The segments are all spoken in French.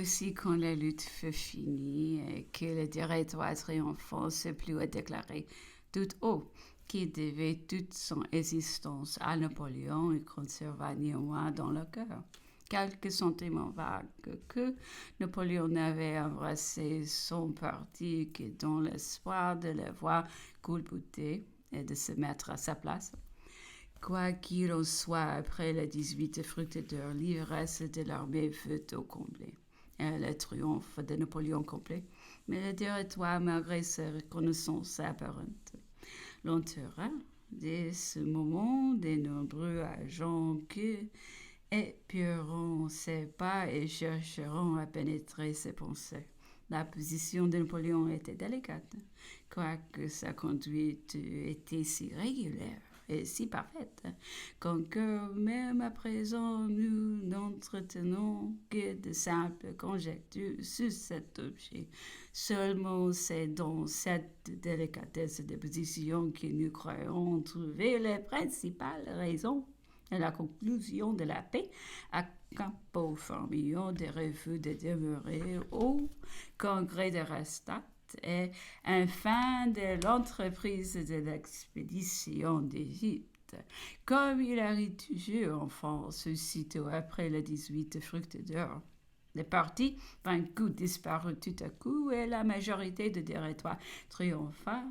Aussi, quand la lutte fut finie et que le directoire triomphant se plut à déclarer tout haut qu'il devait toute son existence à Napoléon et conserva néanmoins dans le cœur quelques sentiments vagues que Napoléon n'avait embrassé son parti que dans l'espoir de le voir culbuter et de se mettre à sa place. Quoi qu'il en soit, après le 18 fructideur, l'ivresse de l'armée fut au comble. Le triomphe de Napoléon complet, mais le directoire, malgré sa reconnaissance apparente, l'enterra. Dès ce moment, de nombreux agents qui épieront ses pas et chercheront à pénétrer ses pensées. La position de Napoléon était délicate, quoique sa conduite était si régulière et si parfaite, qu'en cœur, même à présent, nous n'entretenons que de simples conjectures sur cet objet. Seulement, c'est dans cette délicatesse de position que nous croyons trouver les principales raisons de la conclusion de la paix à Campo Formio des refus de demeurer au congrès de Rastatt et enfin de l'entreprise de l'expédition d'Égypte. Comme il arrive toujours en France, aussitôt après le 18 fructideur, le parti, d'un coup disparut tout à coup et la majorité de directoire triompha.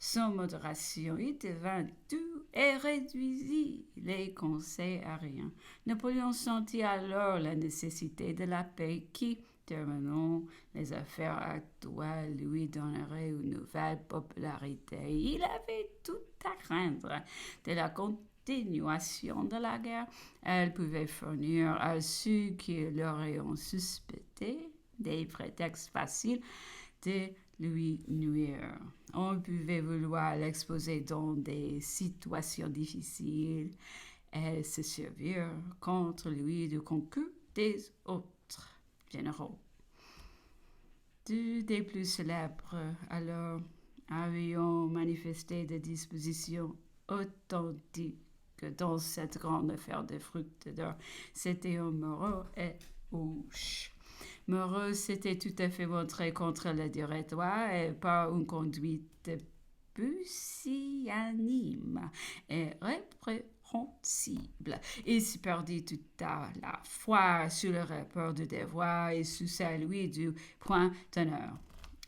Sans modération, il devint tout et réduisit les conseils à rien. Napoléon sentit alors la nécessité de la paix qui, terminant les affaires actuelles, lui donnerait une nouvelle popularité. Il avait tout à craindre de la continuation de la guerre. Elle pouvait fournir à ceux qui l'auraient suspecté des prétextes faciles de lui nuire. On pouvait vouloir l'exposer dans des situations difficiles et se servir contre lui du concours des autres généraux. Deux des plus célèbres alors avaient manifesté des dispositions authentiques dans cette grande affaire des fructideurs. C'étaient Moreau et Hoche. Moreau s'était tout à fait montré contre le directoire et par une conduite pusillanime et répréhensible. Il se perdit tout à la fois sur le rapport de devoir et sous celui du point d'honneur.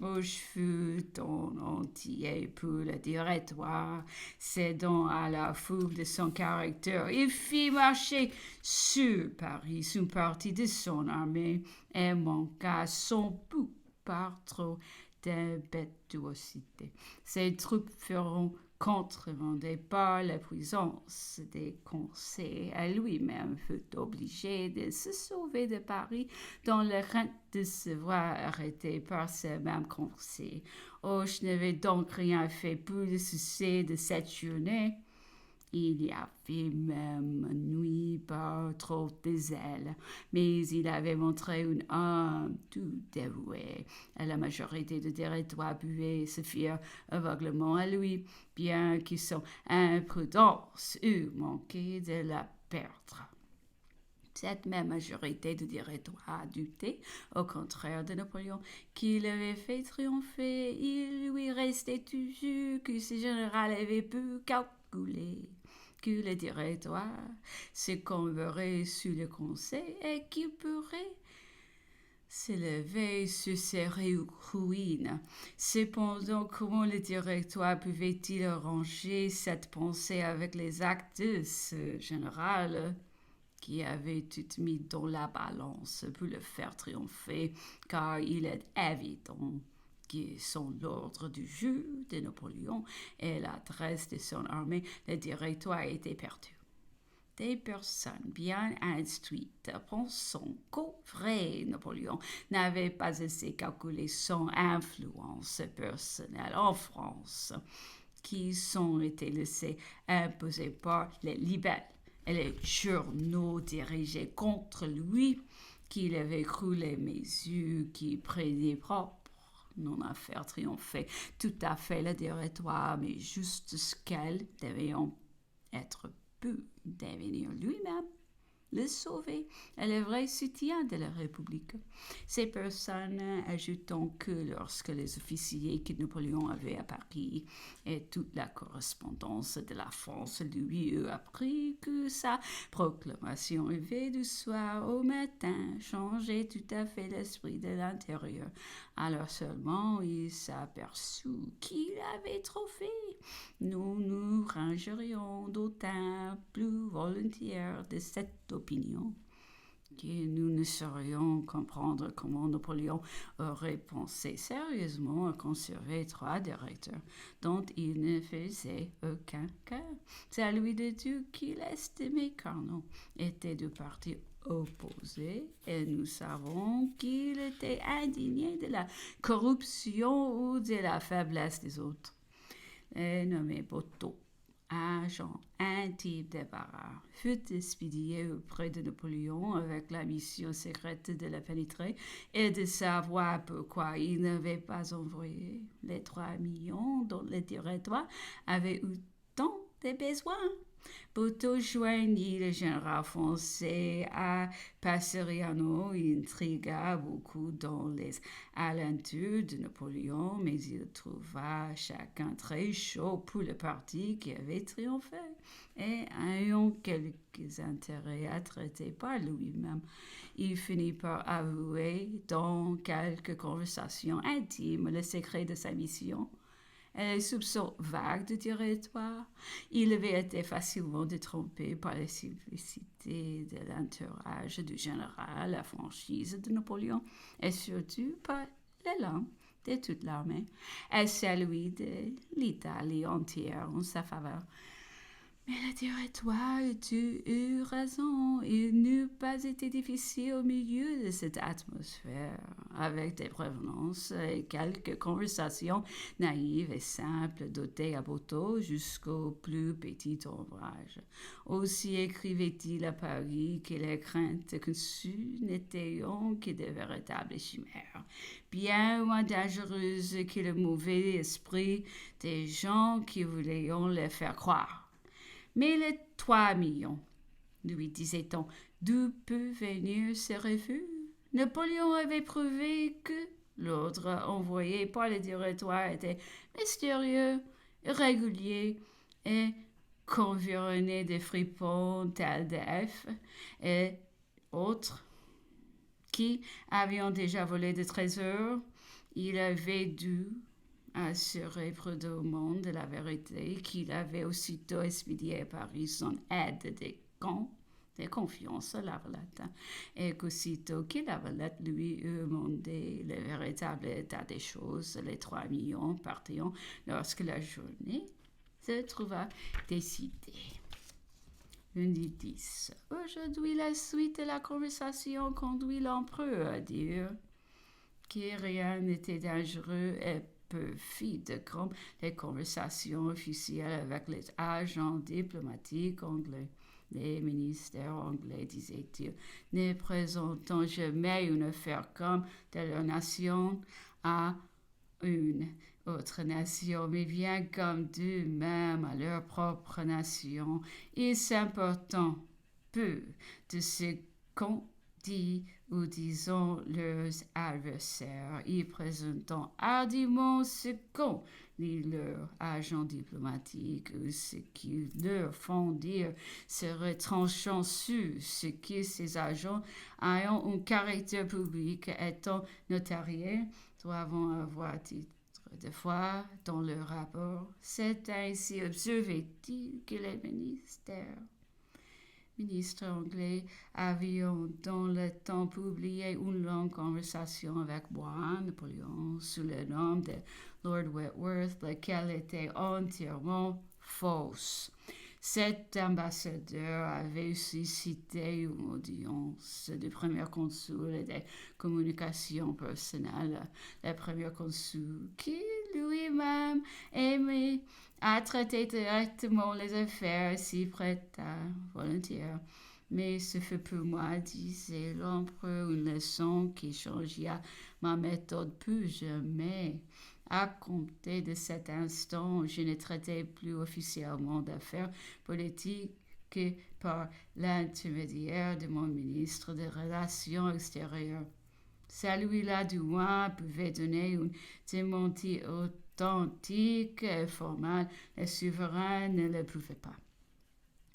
Hoche fut en entier pour le directoire, cédant à la fougue de son caractère. Il fit marcher sur Paris une partie de son armée et manqua son but par trop d'impétuosité. Ses troupes furent contremandées par la puissance des conseils. À lui-même fut obligé de se sauver de Paris dans la crainte de se voir arrêté par ces mêmes conseils. Hoche n'avait donc rien fait pour le succès de cette journée. Il y avait même nuit par trop de zèle, mais il avait montré une âme tout dévouée. La majorité des territoires pouvaient se fier aveuglément à lui, bien que son imprudence eût manqué de la perdre. Cette même majorité de directoire doutait, au contraire de Napoléon, qui l'avait fait triompher. Il lui restait toujours que ce général avait pu calculer que le directoire se converrait sous le conseil et qu'il pourrait s'élever sur ses ruines. Cependant, comment le directoire pouvait-il arranger cette pensée avec les actes de ce général qui avait tout mis dans la balance pour le faire triompher, car il est évident que sans l'ordre du jour de Napoléon et l'adresse de son armée, le directoire était perdu. Des personnes bien instruites pensant qu'au vrai Napoléon n'avait pas assez calculé son influence personnelle en France, qui sont été laissés imposer par les libelles et les journaux dirigés contre lui, qu'il avait cru les mesures qui prenaient propre non à faire triompher tout à fait le directoire, mais juste ce qu'elles devaient être pu devenir lui-même. le sauver est le vrai soutien de la République. Ces personnes ajoutant que lorsque les officiers que Napoléon avait à Paris et toute la correspondance de la France lui eut appris que sa proclamation avait du soir au matin changé tout à fait l'esprit de l'intérieur, alors seulement il s'aperçut qu'il avait trop fait. Nous nous rangerions d'autant plus volontiers de cette opinion que nous ne saurions comprendre comment Napoléon aurait pensé sérieusement à conserver 3 directeurs dont il ne faisait aucun cas. Celui de Dieu qu'il estimait carnaux était du parti opposé et nous savons qu'il était indigné de la corruption ou de la faiblesse des autres. Et nommé Boto, agent intime des barrages, fut expédié auprès de Napoléon avec la mission secrète de le pénétrer et de savoir pourquoi il n'avait pas envoyé les 3 millions dont le territoire avait eu tant de besoins. Boto joignit le général français à Passeriano. Il intrigua beaucoup dans les alentours de Napoléon, mais il trouva chacun très chaud pour le parti qui avait triomphé. Et ayant quelques intérêts à traiter par lui-même, il finit par avouer dans quelques conversations intimes le secret de sa mission. Les soupçons vagues du directoire. Il avait été facilement détrompé par la simplicité de l'entourage du général, la franchise de Napoléon, et surtout par l'élan de toute l'armée, et celui de l'Italie entière en sa faveur. Mais le directoire eut raison. Il n'eût pas été difficile au milieu de cette atmosphère, avec des prévenances et quelques conversations naïves et simples, dotées à Boto jusqu'au plus petit ouvrage. Aussi écrivait-il à Paris que les craintes conçues n'étaient que de véritables chimères, bien moins dangereuses que le mauvais esprit des gens qui voulaient les faire croire. Mais les 3 millions, lui disait-on, d'où peut venir ce refus? Napoléon avait prouvé que l'ordre envoyé par le directoire était mystérieux, irrégulier et qu'environné de fripons tels F et autres qui avaient déjà volé des trésors. Il avait dû assurer prudemment de la vérité qu'il avait aussitôt expédié à Paris son aide de confiance à Lavalette, et qu'aussitôt que Lavalette lui eut demandé le véritable état des choses, les 3 millions partirent lorsque la journée se trouva décidée. Lundi 10. Aujourd'hui, la suite de la conversation conduit l'empereur à dire que rien n'était dangereux et perfide comme les conversations officielles avec les agents diplomatiques anglais. Les ministères anglais, disait-il, ne présentant jamais une affaire comme de leur nation à une autre nation, mais bien comme d'eux-mêmes à leur propre nation. Il s'important peu de ce qu'on dit ou disons leurs adversaires, y présentant hardiment ce qu'ont dit leurs agents diplomatiques ou ce qu'ils leur font dire, se retranchant sur ce que ces agents ayant un caractère public étant notariés doivent avoir titre de foi dans leur rapport. C'est ainsi, observait-il, que les ministres anglais avaient dans le temps publié une longue conversation avec moi, Napoléon, sous le nom de Lord Wentworth, laquelle était entièrement fausse. Cet ambassadeur avait suscité une audience du premier consul et des communications personnelles. Le premier consul, qui lui-même aimait à traiter directement les affaires, s'y prêta volontiers. Mais ce fut pour moi, disait l'empereur, une leçon qui changea ma méthode plus jamais. À compter de cet instant, je ne traitais plus officiellement d'affaires politiques que par l'intermédiaire de mon ministre des Relations extérieures. Celui-là du loin pouvait donner une démenti authentique et formelle. Le souverain ne le pouvait pas.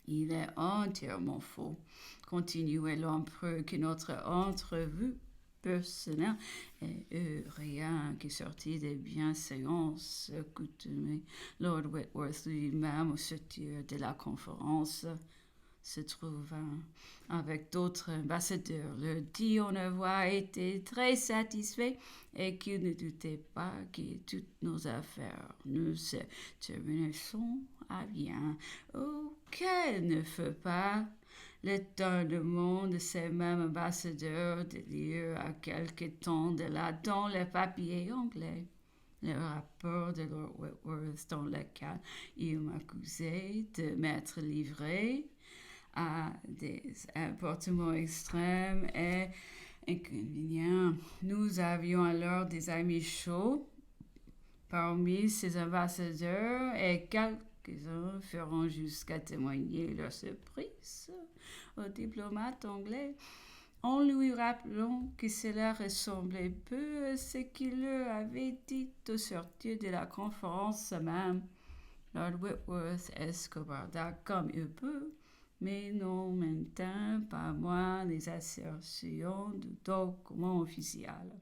Il est entièrement faux, continuait l'empereur, que notre entrevue personnelle et rien qui sortit des bienséances accoutumées. Lord Whitworth lui-même, au sortir de la conférence, se trouva avec d'autres ambassadeurs. Leur dit en avoir été très satisfait et qu'il ne doutait pas que toutes nos affaires nous se terminassent à bien. Auquel ne fut pas l'étonnement de ces mêmes ambassadeurs de lire à quelque temps de là dans les papiers anglais le rapport de Lord Whitworth dans lequel il m'accusait de m'être livré à des comportements extrêmes et inconvénients. Nous avions alors des amis chauds parmi ces ambassadeurs et quelques-uns feront jusqu'à témoigner leur surprise au diplomate anglais en lui rappelant que cela ressemblait peu à ce qu'il leur avait dit au sortir de la conférence même. Lord Whitworth escabarda comme il peut, mais non maintint pas moins les assertions du document officiel.